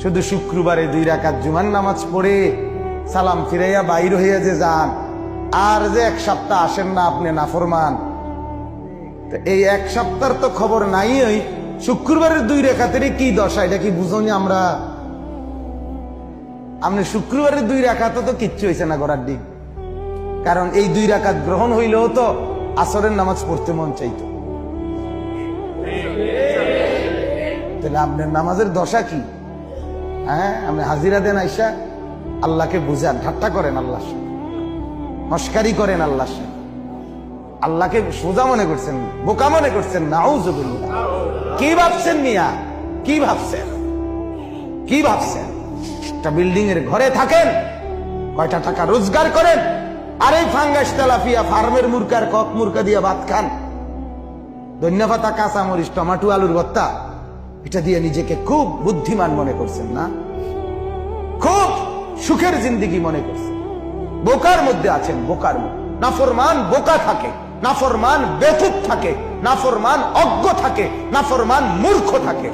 শুধু শুক্রবারে 2 রাকাত জুমার নামাজ পড়ে সালাম ফিরাইয়া বাইর হইয়া যে যান, আর যে 1 সপ্তাহ আসেন না আপনি নাফরমান। এই 1 সপ্তাহের তো খবর নাই। ওই শুক্রবারের 2 রাকাতেরই কি দশা, এটা কি বুঝনি আমরা? আপনি শুক্রবারের 2 রাকাত তো কিচ্ছু হয়েছে না করার দিক, কারণ এই 2 রাকাত গ্রহণ হইলেও তো আসরের নামাজ পড়তে মন চাইতো। তাহলে আপনার নামাজের দশা কি? হ্যাঁ, আপনি হাজিরা দেন আইসা আল্লাহকে বুঝান, ঠাট্টা করেন আল্লাহর সাথে, মস্কারি করেন আল্লাহর সাথে, আল্লাহকে সোজা মনে করছেন, বোকা মনে করছেন। নাউযুবিল্লাহ। কি ভাবছেন মিয়া? কি ভাবছেন? কি ভাবছেন? একটা বিল্ডিং এর ঘরে থাকেন, কয়টা টাকা রোজগার করেন, আর এই ফাঙ্গাস তেলাপিয়া ফার্মের মুরকার কক মুরকা দিয়ে ভাত খান, ধন্যপাতা, কাঁচামরিচ, টমাটো, আলুর ভর্তা, এটা দিয়ে নিজেকে খুব বুদ্ধিমান মনে করছেন না? খুব সুখের জিন্দেগি মনে করছেন। বোকার মধ্যে আছেন, বোকার মধ্যে। নাফরমান বোকা থাকে, নাফরমান বেকুব থাকে, নাফরমান অজ্ঞ থাকে, নাফরমান মূর্খ থাকে।